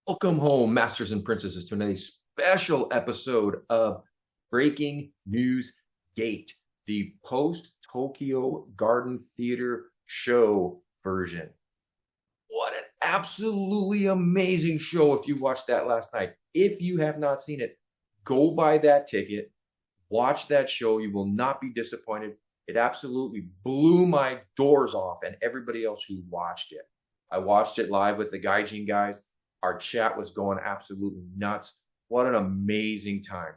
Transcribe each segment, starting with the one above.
Welcome home, masters and princesses, to another special episode of Breaking News Gate, the post Tokyo Garden Theater show version. What an absolutely amazing show if you watched that last night. If you have not seen it, go buy that ticket, watch that show. You will not be disappointed. It absolutely blew my doors off and everybody else who watched it. I watched it live with the Gaijin guys. Our chat was going absolutely nuts. What an amazing time.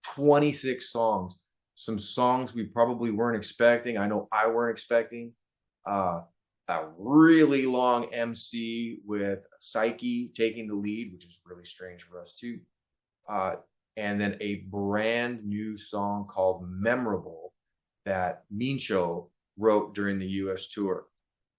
26 songs, some songs we probably weren't expecting. I know I weren't expecting. A really long MC with Psyche taking the lead, which is really strange for us too. And then a brand new song called Memorable that Mincho wrote during the US tour.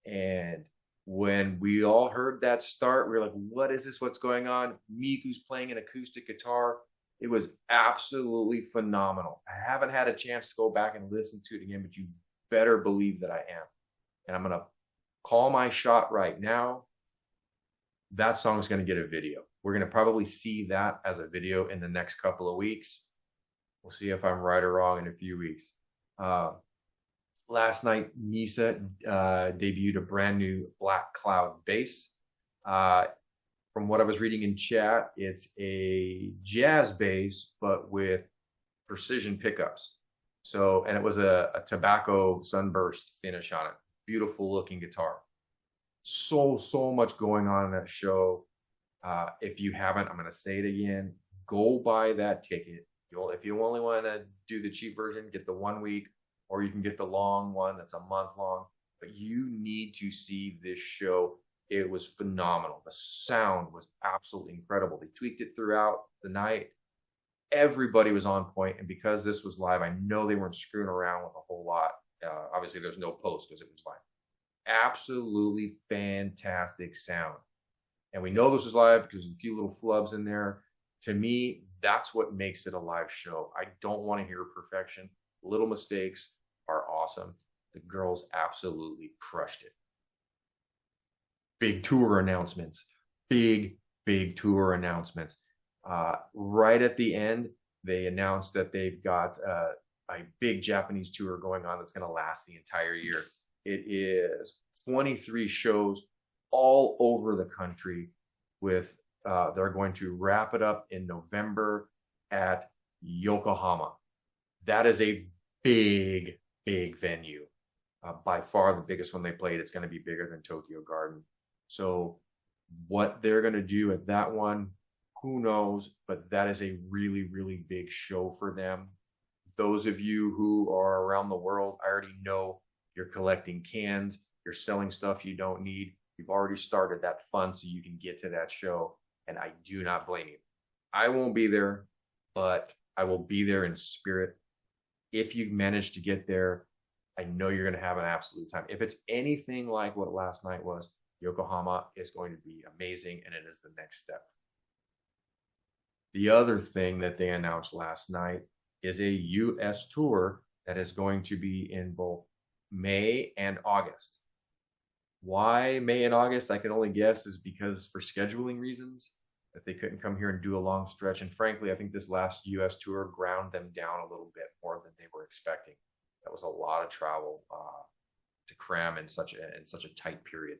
And when we all heard that start, we were like, what is this? What's going on? Miku's playing an acoustic guitar. It was absolutely phenomenal. I haven't had a chance to go back and listen to it again, but you better believe that I am. And I'm going to call my shot right now. That song is going to get a video. We're going to probably see that as a video in the next couple of weeks. We'll see if I'm right or wrong in a few weeks. Last night, Misa debuted a brand new Black Cloud bass. From what I was reading in chat, it's a jazz bass, but with precision pickups. So, and it was a tobacco sunburst finish on it. Beautiful looking guitar. So much going on in that show. If you haven't, I'm going to say it again. Go buy that ticket. If you only want to do the cheap version, get the 1 week, or you can get the long one that's a month long. But you need to see this show. It was phenomenal. The sound was absolutely incredible. They tweaked it throughout the night. Everybody was on point, and because this was live, I know they weren't screwing around with a whole lot. Obviously, there's no post because it was live. Absolutely fantastic sound. And we know this was live because there's a few little flubs in there. To me, that's what makes it a live show. I don't want to hear perfection. Little mistakes are awesome. The girls absolutely crushed it. Big tour announcements. Big tour announcements. Right at the end, they announced that they've got a big Japanese tour going on that's going to last the entire year. It is 23 shows all over the country with they're going to wrap it up in November at Yokohama. That is a big venue. By far the biggest one they played. It's going to be bigger than Tokyo Garden. So what they're going to do at that one, who knows? But that is a really big show for them. Those of you who are around the world, I already know you're collecting cans. You're selling stuff you don't need. You've already started that fund so you can get to that show. And I do not blame you. I won't be there, but I will be there in spirit. If you manage to get there, I know you're going to have an absolute time. If it's anything like what last night was, Yokohama is going to be amazing, and it is the next step. The other thing that they announced last night is a US tour that is going to be in both May and August. Why May and August, I can only guess, is because for scheduling reasons that they couldn't come here and do a long stretch. And frankly, I think this last US tour ground them down a little bit more than they were expecting. That was a lot of travel to cram in such a tight period.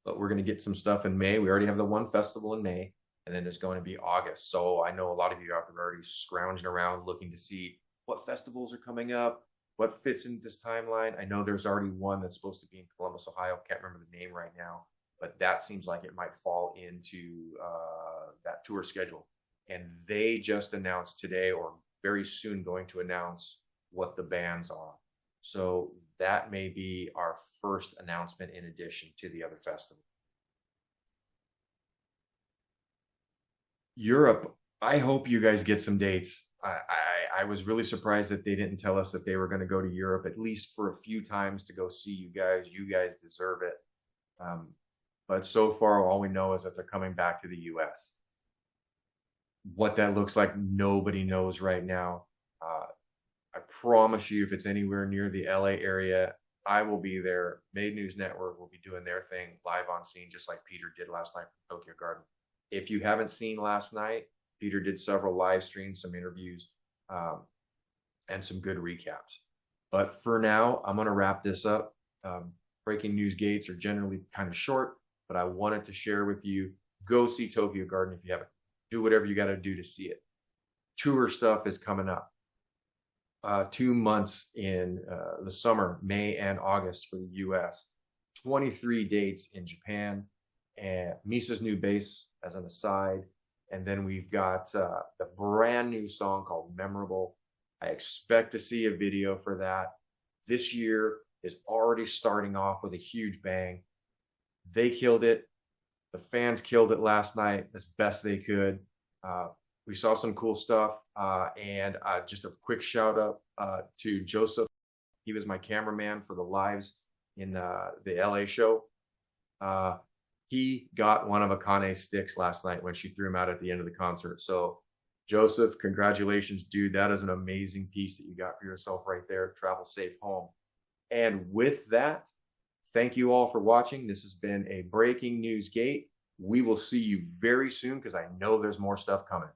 But we're going to get some stuff in May. We already have the one festival in May, and then there's going to be August. So I know a lot of you out there are already scrounging around looking to see what festivals are coming up, what fits into this timeline. I know there's already one that's supposed to be in Columbus, Ohio. Can't remember the name right now, but that seems like it might fall into that tour schedule. And they just announced today, or very soon going to announce, what the bands are. So that may be our first announcement in addition to the other festival. Europe, I hope you guys get some dates. I was really surprised that they didn't tell us that they were going to go to Europe at least for a few times to go see you guys. You guys deserve it. But so far, all we know is that they're coming back to the US. What that looks like, nobody knows right now. I promise you, if it's anywhere near the LA area, I will be there. Made News Network will be doing their thing live on scene, just like Peter did last night from Tokyo Garden. If you haven't seen last night, Peter did several live streams, some interviews, and some good recaps. But for now, I'm going to wrap this up. Breaking news gates are generally kind of short, but I wanted to share with you. Go see Tokyo Garden if you haven't. Do whatever you got to do to see it. Tour stuff is coming up. 2 months in the summer, May and August for the US. 23 dates in Japan. And Misa's new bass as an aside. And then we've got the brand new song called Memorable. I expect to see a video for that. This year is already starting off with a huge bang. They killed it. The fans killed it last night as best they could. We saw some cool stuff. And just a quick shout out to Joseph. He was my cameraman for the lives in the LA show. He got one of Akane's sticks last night when she threw him out at the end of the concert. So Joseph, congratulations, dude. That is an amazing piece that you got for yourself right there. Travel safe home. And with that, thank you all for watching. This has been a Breaking News Gate. We will see you very soon because I know there's more stuff coming.